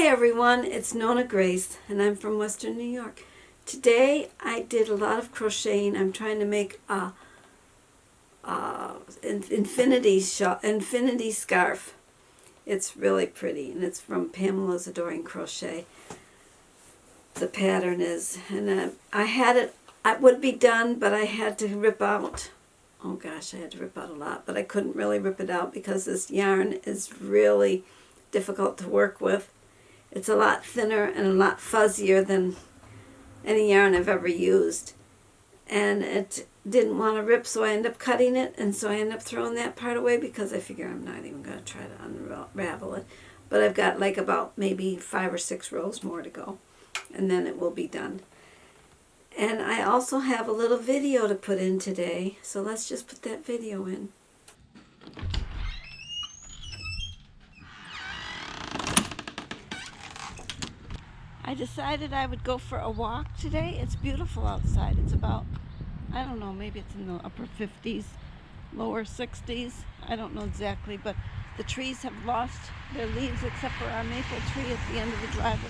Hi everyone, it's Nonna Grace and I'm from Western New York. Today I did a lot of crocheting. I'm trying to make a infinity scarf. It's really pretty and it's from Pamela's Adoring Crochet. The pattern is, and I had it, it would be done, but I had to rip out, oh gosh, I had to rip out a lot, but I couldn't really rip it out because this yarn is really difficult to work with. It's a lot thinner and a lot fuzzier than any yarn I've ever used. And it didn't want to rip, so I ended up cutting it, and so I ended up throwing that part away because I figure I'm not even going to try to unravel it. But I've got like about maybe 5 or 6 rows more to go, and then it will be done. And I also have a little video to put in today, so let's just put that video in. I decided I would go for a walk today. It's beautiful outside. It's about, I don't know, maybe it's in the upper 50s, lower 60s. I don't know exactly, but the trees have lost their leaves except for our maple tree at the end of the driveway.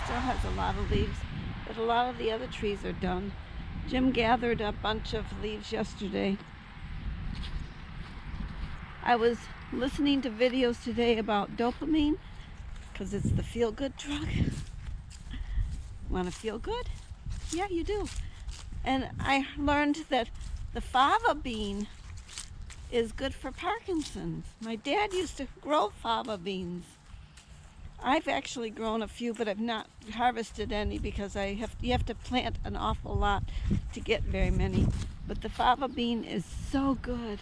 Still has a lot of leaves, but a lot of the other trees are done. Jim gathered a bunch of leaves yesterday. I was listening to videos today about dopamine because it's the feel-good drug. Want to feel good? Yeah, you do. And I learned that the fava bean is good for Parkinson's. My dad used to grow fava beans. I've actually grown a few, but I've not harvested any because you have to plant an awful lot to get very many. But the fava bean is so good.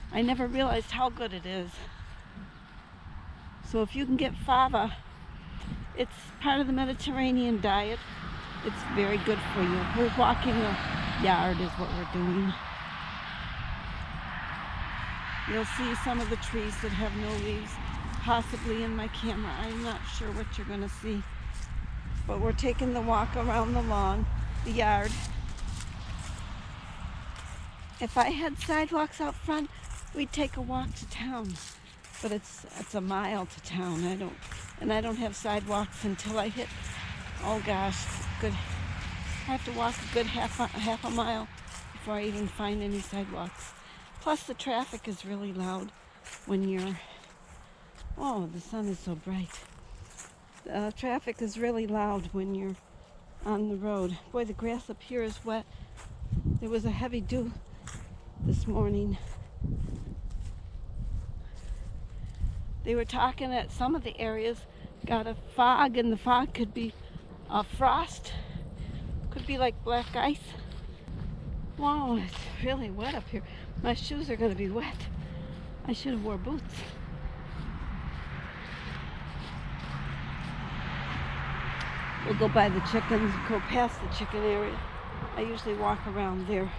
I never realized how good it is. So if you can get fava, it's part of the Mediterranean diet. It's very good for you. We're walking the yard is what we're doing. You'll see some of the trees that have no leaves, possibly in my camera. I'm not sure what you're going to see. But we're taking the walk around the lawn, the yard. If I had sidewalks out front, we'd take a walk to town. But it's a mile to town. I don't have sidewalks until I hit, oh gosh, I have to walk a good half a mile before I even find any sidewalks. Plus the traffic is really loud when you're, oh, the sun is so bright. Traffic is really loud when you're on the road. Boy, the grass up here is wet. There was a heavy dew this morning. They were talking that some of the areas got a fog, and the fog could be frost, could be like black ice. Wow, it's really wet up here. My shoes are going to be wet. I should have wore boots. We'll go by the chickens, go past the chicken area. I usually walk around there,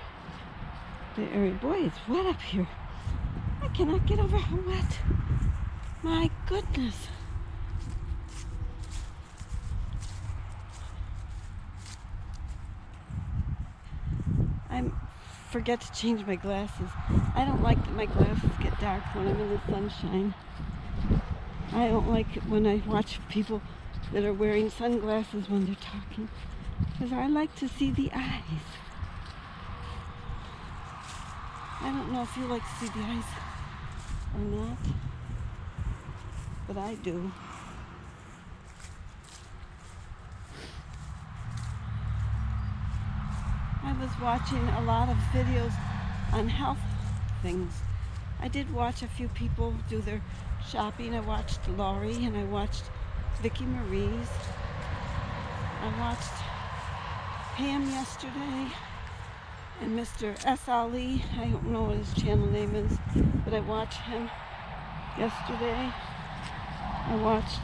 the area. Boy, it's wet up here. I cannot get over how wet. My goodness. I forget to change my glasses. I don't like that my glasses get dark when I'm in the sunshine. I don't like it when I watch people that are wearing sunglasses when they're talking, because I like to see the eyes. I don't know if you like to see the eyes or not, but I do. I was watching a lot of videos on health things. I did watch a few people do their shopping. I watched Laghari and I watched Vicky Marie's. I watched Pam yesterday and Mr. S. Ali. I don't know what his channel name is, but I watched him yesterday. I watched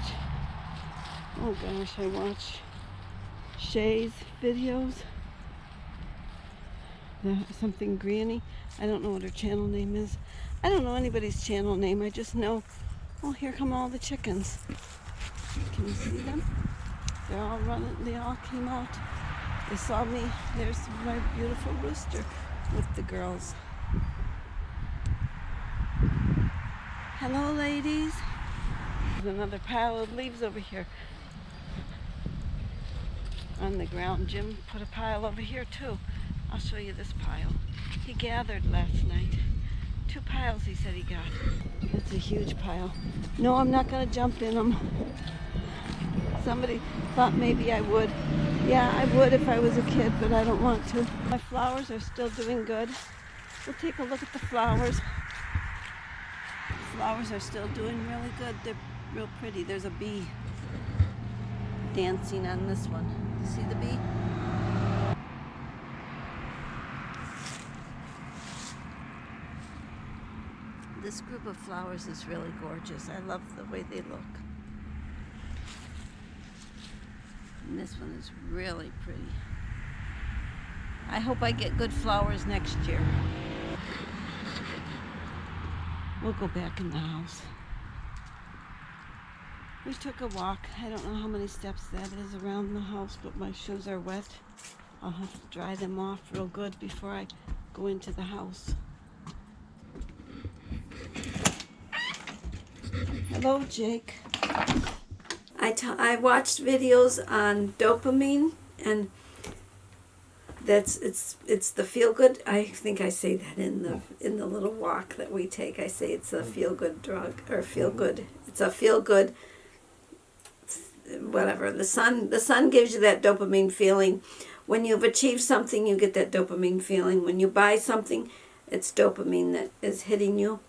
Shay's videos. Something Granny. I don't know what her channel name is. I don't know anybody's channel name. I just know, oh, here come all the chickens. Can you see them? They're all running. They all came out. They saw me. There's my beautiful rooster with the girls. Hello, ladies. There's another pile of leaves over here on the ground. Jim put a pile over here too. I'll show you this pile. He gathered last night. 2 piles he said he got. It's a huge pile. No, I'm not going to jump in them. Somebody thought maybe I would. Yeah, I would if I was a kid, but I don't want to. My flowers are still doing good. We'll take a look at the flowers. The flowers are still doing really good. They're real pretty. There's a bee dancing on this one. You see the bee? This group of flowers is really gorgeous. I love the way they look. And this one is really pretty. I hope I get good flowers next year. We'll go back in the house. We took a walk. I don't know how many steps that is around the house, but my shoes are wet. I'll have to dry them off real good before I go into the house. Hello, Jake. I watched videos on dopamine, and it's the feel good. I think I say that in the little walk that we take. I say it's a feel good drug, or feel good. It's a feel good. Whatever. The sun gives you that dopamine feeling. When you've achieved something, you get that dopamine feeling. When you buy something, it's dopamine that is hitting you.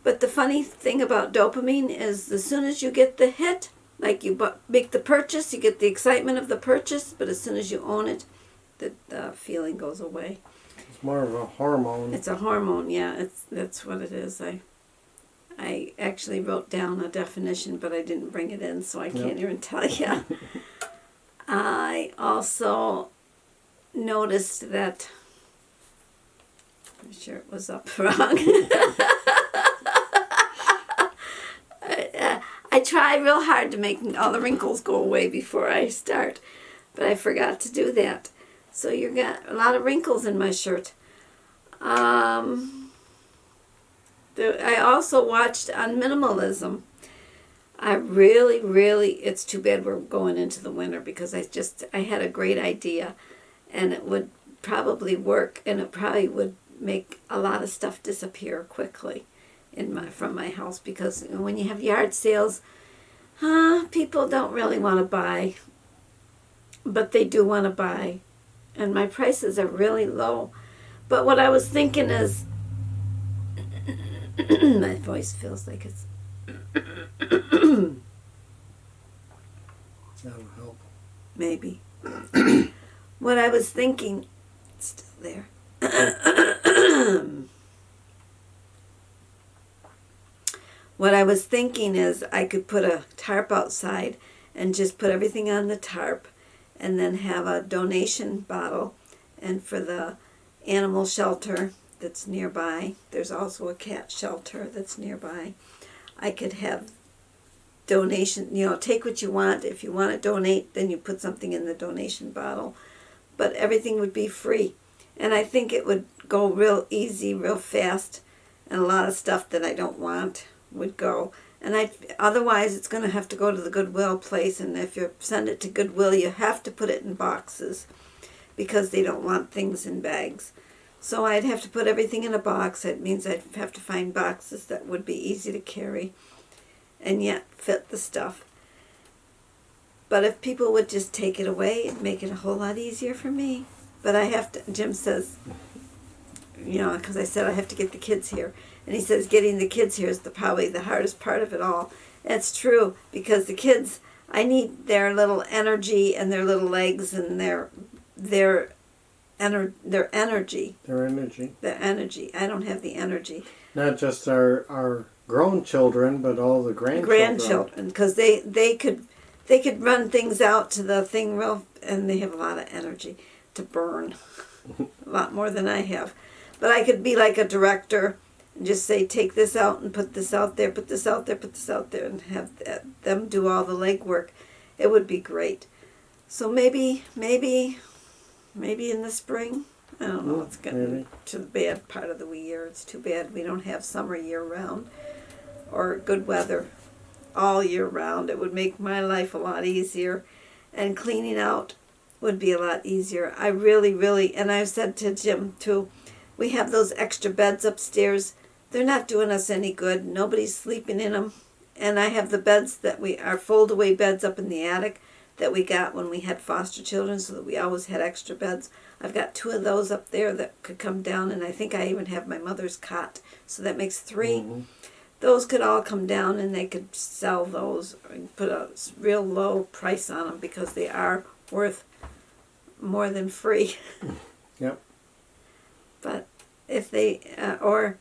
But the funny thing about dopamine is as soon as you get the hit, like you make the purchase, you get the excitement of the purchase, but as soon as you own it, the feeling goes away. It's more of a hormone. It's a hormone, yeah. That's what it is. I actually wrote down a definition, but I didn't bring it in, so I can't even tell you. I also noticed that, I'm sure it was up wrong. I try real hard to make all the wrinkles go away before I start, but I forgot to do that. So you got a lot of wrinkles in my shirt. I also watched on minimalism. I really, it's too bad we're going into the winter because I had a great idea, and it would probably work, and it probably would make a lot of stuff disappear quickly from my house, because when you have yard sales, people don't really want to buy, but they do want to buy, and my prices are really low. But what I was thinking is, my voice feels like it's that'll help. Maybe. What I was thinking, it's still there. What I was thinking is I could put a tarp outside and just put everything on the tarp, and then have a donation bottle. And for the animal shelter that's nearby, there's also a cat shelter that's nearby, I could have donation, take what you want. If you want to donate, then you put something in the donation bottle. But everything would be free. And I think it would go real easy, real fast, and a lot of stuff that I don't want would go. And otherwise it's going to have to go to the Goodwill place, and if you send it to Goodwill, you have to put it in boxes because they don't want things in bags. So I'd have to put everything in a box. That means I'd have to find boxes that would be easy to carry and yet fit the stuff. But if people would just take it away, it'd make it a whole lot easier for me. But I have to, Jim says, because I said I have to get the kids here. And he says getting the kids here is probably the hardest part of it all. That's true, because the kids, I need their little energy and their little legs and their energy. Their energy. Their energy. I don't have the energy. Not just our grown children, but all the grandchildren. Because they could run things out to the thing and they have a lot of energy to burn. A lot more than I have. But I could be like a director and just say, take this out and put this out there, put this out there, put this out there, and have them do all the legwork. It would be great. So maybe in the spring. I don't know. It's getting to the bad part of the year. It's too bad we don't have summer year round or good weather. all year round. It would make my life a lot easier, and cleaning out would be a lot easier. I really, really, and I've said to Jim too, we have those extra beds upstairs. They're not doing us any good. Nobody's sleeping in them. And I have the beds that our fold-away beds up in the attic that we got when we had foster children, so that we always had extra beds. I've got 2 of those up there that could come down, and I think I even have my mother's cot, so that makes 3. Mm-hmm. Those could all come down, and they could sell those and put a real low price on them, because they are worth more than free. Yep. But if they, or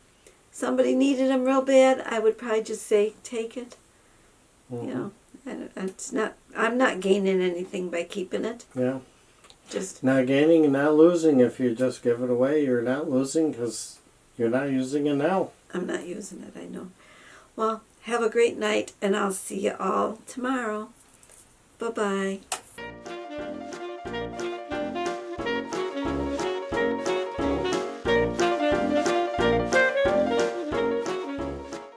somebody needed them real bad, I would probably just say, take it. Mm-hmm. You know, and it's not, I'm not gaining anything by keeping it. Yeah. Just Not gaining and not losing. If you just give it away, you're not losing because you're not using it now. I'm not using it, I know. Well, have a great night, and I'll see you all tomorrow. Bye-bye.